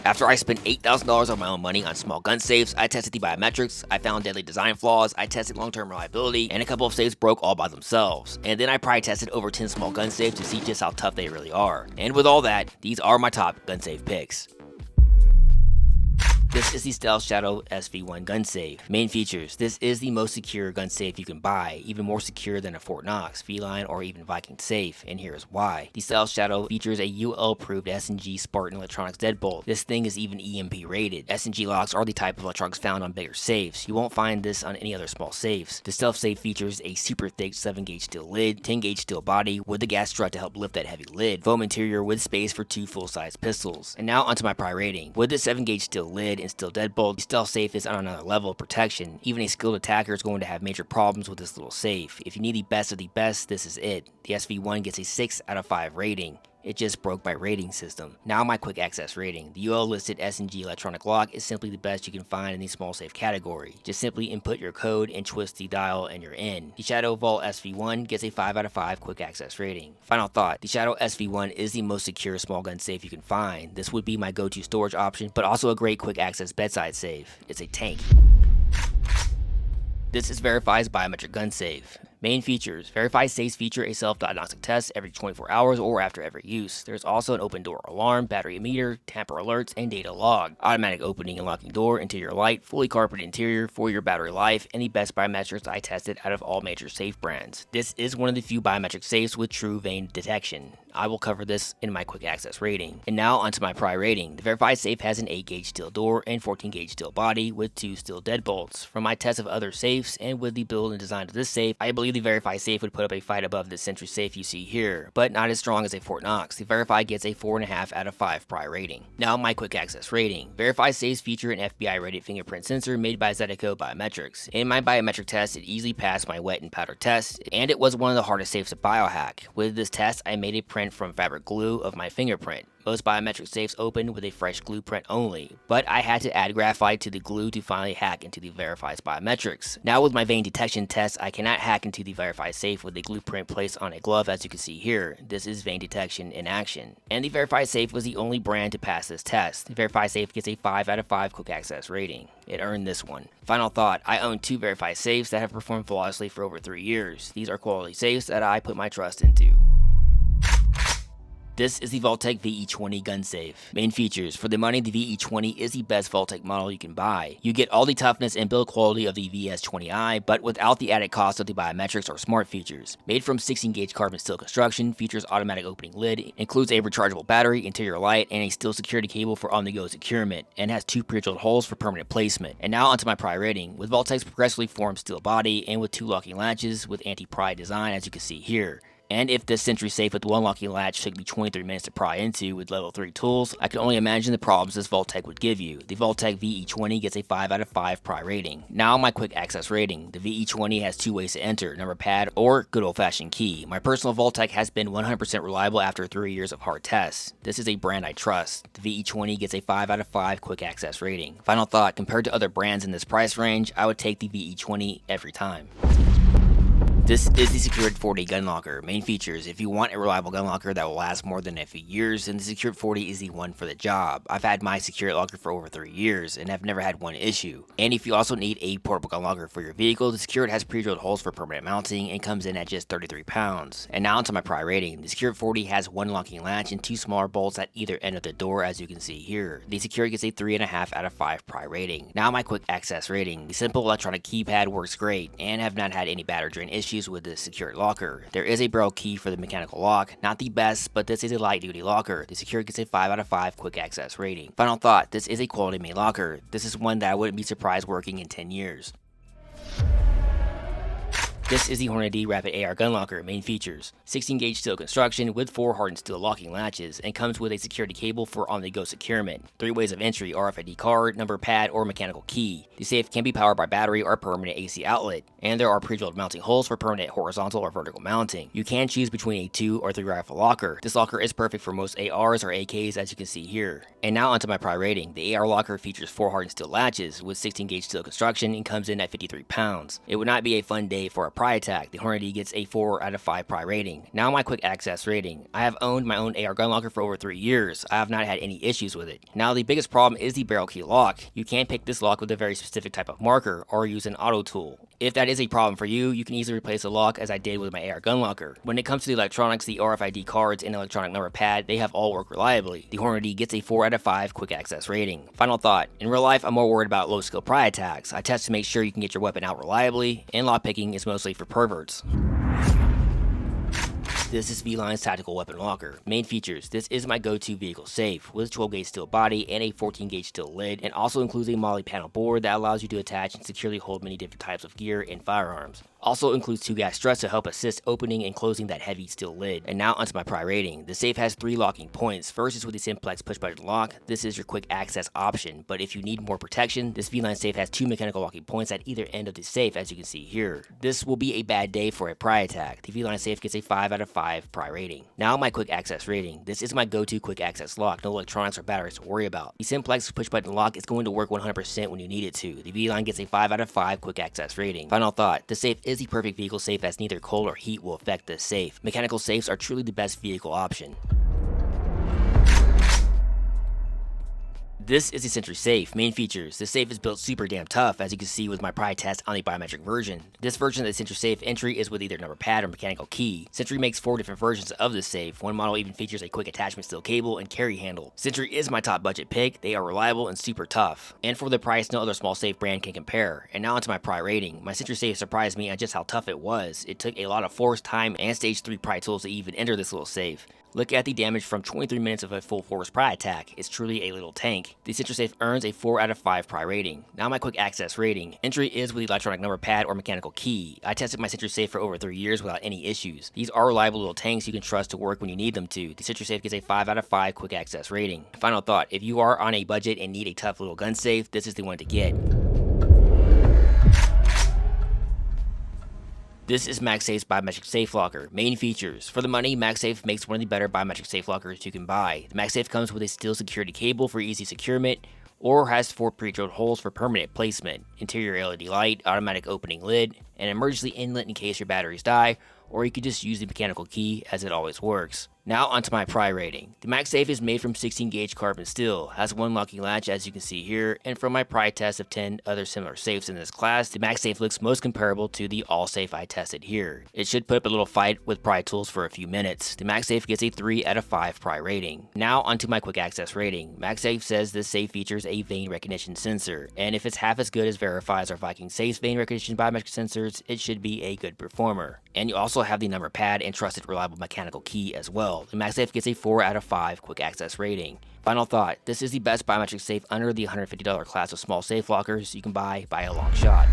After I spent $8,000 of my own money on small gun safes, I tested the biometrics, I found deadly design flaws, I tested long-term reliability, and a couple of safes broke all by themselves. And then I probably tested over 10 small gun safes to see just how tough they really are. And with all that, these are my top gun safe picks. This is the Stealth Shadow SV1 gun safe. Main features: this is the most secure gun safe you can buy, even more secure than a Fort Knox, Vline, or even Viking Safe, and here is why. The Stealth Shadow features a UL-approved S&G Spartan electronics deadbolt. This thing is even EMP rated. S&G locks are the type of electronics found on bigger safes. You won't find this on any other small safes. The Stealth safe features a super thick 7-gauge steel lid, 10-gauge steel body with a gas strut to help lift that heavy lid, foam interior with space for 2 full-size pistols. And now onto my pry rating. With the 7-gauge steel lid and steel deadbolt, the Stealth safe is on another level of protection. Even a skilled attacker is going to have major problems with this little safe. If you need the best of the best, this is it. The SV1 gets a 6 out of 5 rating. It just broke my rating system. Now my quick access rating. The UL listed S&G electronic lock is simply the best you can find in the small safe category. Just simply input your code and twist the dial and you're in. The ShadowVault SV1 gets a 5 out of 5 quick access rating. Final thought: the Shadow SV1 is the most secure small gun safe you can find. This would be my go-to storage option, but also a great quick access bedside safe. It's a tank. This is Verifi's biometric gun safe. Main features: Verifi safes feature a self-diagnostic test every 24 hours or after every use. There's also an open door alarm, battery meter, tamper alerts, and data log. Automatic opening and locking door, interior light, fully carpeted interior, 4-year battery life, and the best biometrics I tested out of all major safe brands. This is one of the few biometric safes with true vein detection. I will cover this in my quick access rating. And now onto my pry rating. The Verifi safe has an 8-gauge steel door and 14-gauge steel body with 2 steel deadbolts. From my test of other safes and with the build and design of this safe, I believe the Verifi safe would put up a fight above the Sentry Safe you see here, but not as strong as a Fort Knox. The Verifi gets a 4.5 out of 5 pry rating. Now my quick access rating. Verifi safes feature an FBI rated fingerprint sensor made by Zydeco Biometrics. In my biometric test, it easily passed my wet and powder test, and it was one of the hardest safes to biohack. With this test, I made a print from fabric glue of my fingerprint. Most biometric safes open with a fresh glue print only, but I had to add graphite to the glue to finally hack into the Verifi's biometrics. Now with my vein detection test, I cannot hack into the Verifi safe with a glue print placed on a glove, as you can see here. This is vein detection in action. And the Verifi safe was the only brand to pass this test. The Verifi safe gets a 5 out of 5 quick access rating. It earned this one. Final thought: I own 2 Verifi safes that have performed flawlessly for over 3 years. These are quality safes that I put my trust into. This is the Vaultek VE20 gun safe. Main features: for the money, the VE20 is the best Vaultek model you can buy. You get all the toughness and build quality of the VS20i, but without the added cost of the biometrics or smart features. Made from 16-gauge carbon steel construction, features automatic opening lid, includes a rechargeable battery, interior light, and a steel security cable for on-the-go securement, and has 2 pre-drilled holes for permanent placement. And now onto my pry rating. With Vaultek's progressively formed steel body and with 2 locking latches with anti-pry design, as you can see here. And if this Sentry Safe with 1 locking latch took me 23 minutes to pry into with level 3 tools, I can only imagine the problems this Vaultek would give you. The Vaultek VE20 gets a 5 out of 5 pry rating. Now my quick access rating. The VE20 has 2 ways to enter: number pad or good old fashioned key. My personal Vaultek has been 100% reliable after 3 years of hard tests. This is a brand I trust. The VE20 gets a 5 out of 5 quick access rating. Final thought: compared to other brands in this price range, I would take the VE20 every time. This is the Secured 40 gun locker. Main features: if you want a reliable gun locker that will last more than a few years, then the Secured 40 is the one for the job. I've had my Secured locker for over 3 years and have never had one issue. And if you also need a portable gun locker for your vehicle, the Secured has pre-drilled holes for permanent mounting and comes in at just 33 pounds. And now onto my pry rating. The Secured 40 has 1 locking latch and 2 smaller bolts at either end of the door, as you can see here. The Secured gets a 3.5 out of 5 pry rating. Now my quick access rating. The simple electronic keypad works great and have not had any battery drain issues with the Secured locker. There is a barrel key for the mechanical lock, not the best, but this is a light duty locker. The Secured gets a 5 out of 5 quick access rating. Final thought: this is a quality made locker. This is one that I wouldn't be surprised working in 10 years. This is the Hornady Rapid AR gun locker. Main features: 16-gauge steel construction with 4 hardened steel locking latches, and comes with a security cable for on-the-go securement. 3 ways of entry: RFID card, number pad, or mechanical key. The safe can be powered by battery or permanent AC outlet, and there are pre-drilled mounting holes for permanent horizontal or vertical mounting. You can choose between a 2 or 3 rifle locker. This locker is perfect for most ARs or AKs, as you can see here. And now onto my pry rating. The AR locker features 4 hardened steel latches with 16-gauge steel construction and comes in at 53 pounds. It would not be a fun day for a pry attack, the Hornady gets a 4 out of 5 pry rating. Now my quick access rating. I have owned my own AR gun locker for over 3 years. I have not had any issues with it. Now the biggest problem is the barrel key lock. You can't pick this lock with a very specific type of marker or use an auto tool. If that is a problem for you, you can easily replace the lock as I did with my AR gun locker. When it comes to the electronics, the RFID cards and electronic number pad, they have all worked reliably. The Hornady gets a 4 out of 5 quick access rating. Final thought, in real life I'm more worried about low skill pry attacks. I test to make sure you can get your weapon out reliably, and lock picking is mostly for perverts. This is Vline's tactical weapon locker. Main features, this is my go-to vehicle safe, with a 12 gauge steel body and a 14 gauge steel lid, and also includes a moly panel board that allows you to attach and securely hold many different types of gear and firearms. Also includes 2 gas struts to help assist opening and closing that heavy steel lid. And now onto my pry rating. The safe has 3 locking points. First is with the Simplex push button lock. This is your quick access option, but if you need more protection, this Vline safe has 2 mechanical locking points at either end of the safe, as you can see here. This will be a bad day for a pry attack. The Vline safe gets a 5 out of 5 pry rating. Now my quick access rating. This is my go-to quick access lock. No electronics or batteries to worry about. The Simplex push button lock is going to work 100% when you need it to. The Vline gets a 5 out of 5 quick access rating. Final thought, the safe is the perfect vehicle safe as neither cold or heat will affect the safe. Mechanical safes are truly the best vehicle option. This is the Sentry Safe. Main features. This safe is built super damn tough, as you can see with my pry test on the biometric version. This version of the Sentry Safe entry is with either number pad or mechanical key. Sentry makes 4 different versions of the safe. One model even features a quick attachment steel cable and carry handle. Sentry is my top budget pick. They are reliable and super tough. And for the price, no other small safe brand can compare. And now onto my pry rating. My Sentry Safe surprised me at just how tough it was. It took a lot of force, time, and stage 3 pry tools to even enter this little safe. Look at the damage from 23 minutes of a full force pry attack. It's truly a little tank. The Sentry Safe earns a 4 out of 5 pry rating. Now my quick access rating. Entry is with the electronic number pad or mechanical key. I tested my Sentry Safe for over 3 years without any issues. These are reliable little tanks you can trust to work when you need them to. The Sentry Safe gets a 5 out of 5 quick access rating. Final thought, if you are on a budget and need a tough little gun safe, this is the one to get. This is Maxafe's Biometric Safe Locker. Main features. For the money, Maxafe makes one of the better biometric safe lockers you can buy. The Maxafe comes with a steel security cable for easy securement, or has 4 pre-drilled holes for permanent placement, interior LED light, automatic opening lid, an emergency inlet in case your batteries die, or you could just use the mechanical key as it always works. Now onto my pry rating. The Maxafe is made from 16 gauge carbon steel, has 1 locking latch as you can see here, and from my pry test of 10 other similar safes in this class, the Maxafe looks most comparable to the all safe I tested here. It should put up a little fight with pry tools for a few minutes. The Maxafe gets a 3 out of 5 pry rating. Now onto my quick access rating. Maxafe says this safe features a vein recognition sensor, and if it's half as good as Verifi's or Viking Safe's vein recognition biometric sensors, it should be a good performer. And you also have the number pad and trusted reliable mechanical key as well. The Maxafe gets a 4 out of 5 quick access rating. Final thought, this is the best biometric safe under the $150 class of small safe lockers you can buy by a long shot.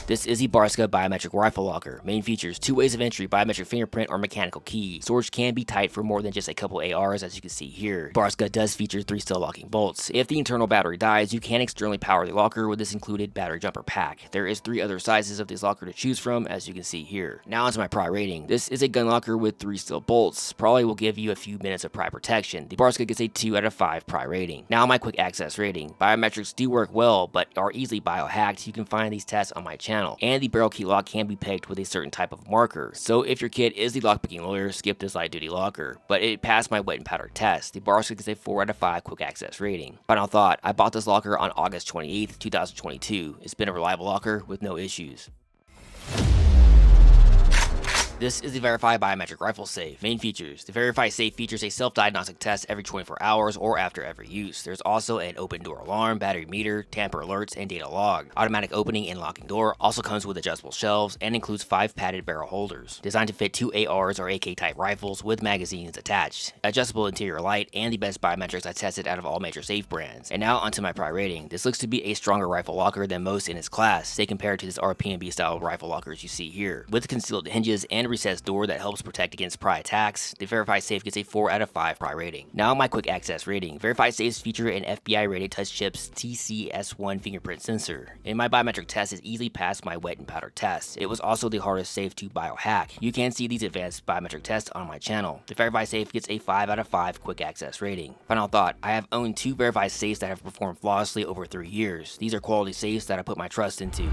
This is the Barsa Biometric Rifle Locker. Main features, 2 ways of entry, biometric fingerprint or mechanical key. Storage can be tight for more than just a couple ARs as you can see here. Barsa does feature 3 steel locking bolts. If the internal battery dies, you can externally power the locker with this included battery jumper pack. There is 3 other sizes of this locker to choose from as you can see here. Now onto my pry rating. This is a gun locker with 3 steel bolts. Probably will give you a few minutes of pry protection. The Barsa gets a 2 out of 5 pry rating. Now my quick access rating. Biometrics do work well but are easily biohacked. You can find these tests on my channel. And the barrel key lock can be pegged with a certain type of marker. So if your kid is the lockpicking lawyer, skip this light duty locker. But it passed my wet and powder test. The Barsa gets a 4 out of 5 quick access rating. Final thought, I bought this locker on August 28th, 2022. It's been a reliable locker with no issues. This is the Verifi Biometric Rifle Safe. Main features. The Verifi Safe features a self-diagnostic test every 24 hours or after every use. There's also an open door alarm, battery meter, tamper alerts, and data log. Automatic opening and locking door also comes with adjustable shelves and includes 5 padded barrel holders, designed to fit 2 ARs or AK type rifles with magazines attached. Adjustable interior light, and the best biometrics I tested out of all major safe brands. And now onto my pry rating. This looks to be a stronger rifle locker than most in its class, say compared to this RPMB style rifle lockers you see here. With concealed hinges and recessed door that helps protect against pry attacks, the Verifi Safe gets a 4 out of 5 pry rating. Now my quick access rating. Verifi Safes feature an FBI rated touch chips TCS1 fingerprint sensor, and my biometric test has easily passed my wet and powder test. It was also the hardest safe to biohack. You can see these advanced biometric tests on my channel. The Verifi Safe gets a 5 out of 5 quick access rating. Final thought, I have owned 2 Verifi Safes that have performed flawlessly over 3 years. These are quality safes that I put my trust into.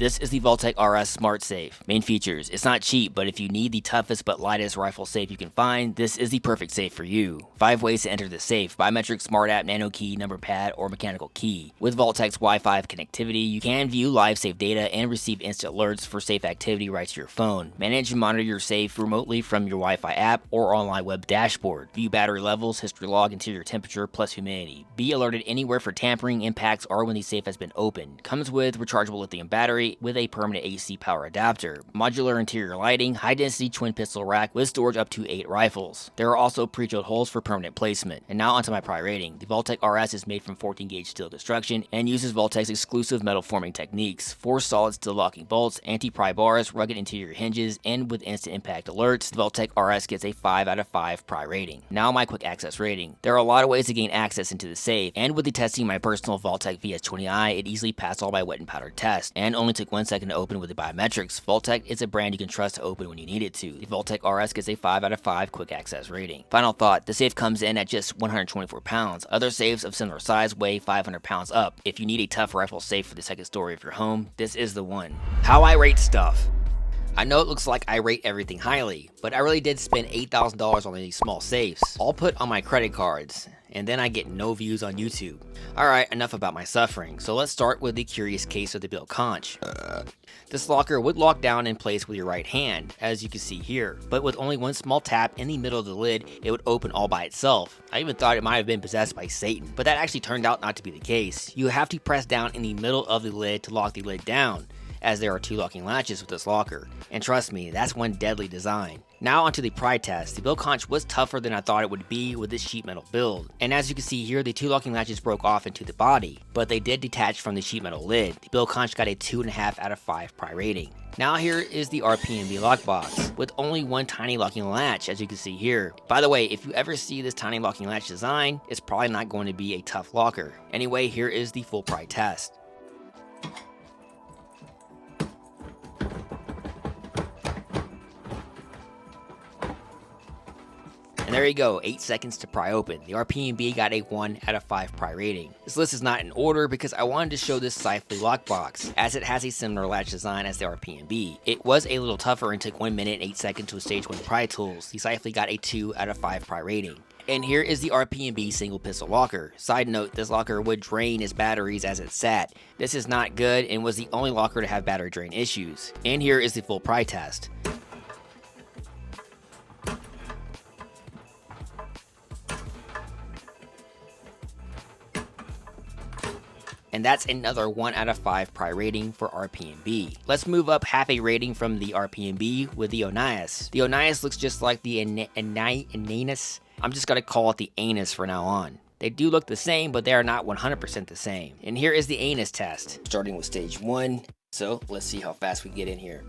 This is the Vaultek RS Smart Safe. Main features: it's not cheap, but if you need the toughest but lightest rifle safe you can find, this is the perfect safe for you. 5 ways to enter the safe: biometric, smart app, nano key, number pad, or mechanical key. With Vaultek's Wi-Fi connectivity, you can view live safe data and receive instant alerts for safe activity right to your phone. Manage and monitor your safe remotely from your Wi-Fi app or online web dashboard. View battery levels, history log, interior temperature, plus humidity. Be alerted anywhere for tampering, impacts, or when the safe has been opened. Comes with rechargeable lithium battery with a permanent AC power adapter. Modular interior lighting, high-density twin pistol rack with storage up to 8 rifles. There are also pre-drilled holes for permanent placement. And now onto my pry rating. The Vaultek RS is made from 14-gauge steel construction and uses Vaultek's exclusive metal forming techniques. 4 solid steel locking bolts, anti-pry bars, rugged interior hinges, and with instant impact alerts, the Vaultek RS gets a 5 out of 5 pry rating. Now my quick access rating. There are a lot of ways to gain access into the safe, and with the testing my personal Vaultek VS20i, it easily passed all my wet and powdered tests, and only took 1 second to open with the biometrics. Vaultek is a brand you can trust to open when you need it to. The Vaultek RS gets a 5 out of 5 quick access rating. Final thought: the safe comes in at just 124 pounds. Other safes of similar size weigh 500 pounds up. If you need a tough rifle safe for the second story of your home, this is the one. How I rate stuff. I know it looks like I rate everything highly, but I really did spend $8,000 on these small safes, all put on my credit cards, and then I get no views on YouTube. Alright, enough about my suffering, so let's start with the curious case of the Bill Conch. This locker would lock down in place with your right hand, as you can see here, but with only one small tap in the middle of the lid, it would open all by itself. I even thought it might have been possessed by Satan, but that actually turned out not to be the case. You have to press down in the middle of the lid to lock the lid down, as there are 2 locking latches with this locker. And trust me, that's one deadly design. Now onto the pry test. The Bill Conch was tougher than I thought it would be with this sheet metal build. And as you can see here, the 2 locking latches broke off into the body, but they did detach from the sheet metal lid. The Bill Conch got a 2.5 out of 5 pry rating. Now here is the RPMB lockbox, with only one tiny locking latch, as you can see here. By the way, if you ever see this tiny locking latch design, it's probably not going to be a tough locker. Anyway, here is the full pry test. And there you go, 8 seconds to pry open. The RPMB got a 1 out of 5 pry rating. This list is not in order because I wanted to show this Sifely lockbox, as it has a similar latch design as the RPMB. It was a little tougher and took 1 minute and 8 seconds with stage 1 pry tools. The Sifely got a 2 out of 5 pry rating. And here is the RPMB single pistol locker. Side note, this locker would drain its batteries as it sat. This is not good and was the only locker to have battery drain issues. And here is the full pry test. And that's another 1 out of 5 pry rating for RPMB. Let's move up half a rating from the RPMB with the Onias. The Onias looks just like the Ananus. I'm just gonna call it the Anus from now on. They do look the same, but they are not 100% the same. And here is the Anus test, starting with stage 1. So let's see how fast we get in here.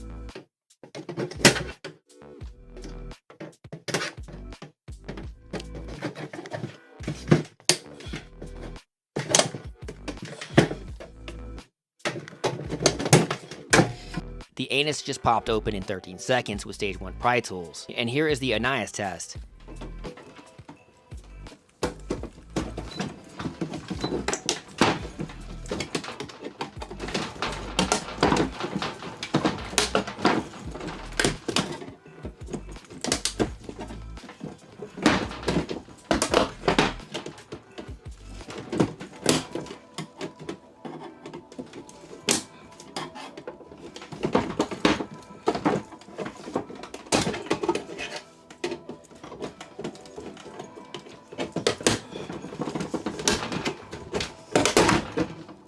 The anus just popped open in 13 seconds with stage 1 pry tools. And here is the Onias test.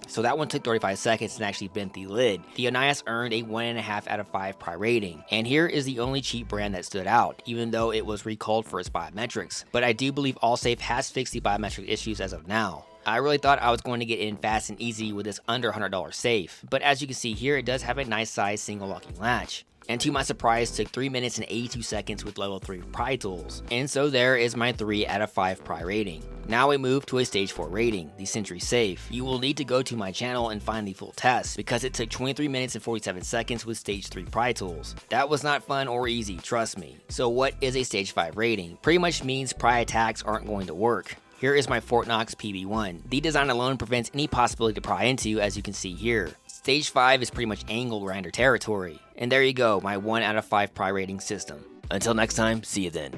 So that one took 35 seconds and actually bent the lid. The Onias earned a 1.5 out of 5 pry rating. And here is the only cheap brand that stood out, even though it was recalled for its biometrics. But I do believe Allsafe has fixed the biometric issues as of now. I really thought I was going to get in fast and easy with this under $100 safe. But as you can see here, it does have a nice size single locking latch. And to my surprise, took 3 minutes and 82 seconds with level 3 pry tools. And so there is my 3 out of 5 pry rating. Now we move to a stage 4 rating, the Sentry Safe. You will need to go to my channel and find the full test, because it took 23 minutes and 47 seconds with stage 3 pry tools. That was not fun or easy, trust me. So what is a stage 5 rating? Pretty much means pry attacks aren't going to work. Here is my Knox PB1. The design alone prevents any possibility to pry into, as you can see here. Stage 5 is pretty much angle grinder territory. And there you go, my 1 out of 5 pry rating system. Until next time, see you then.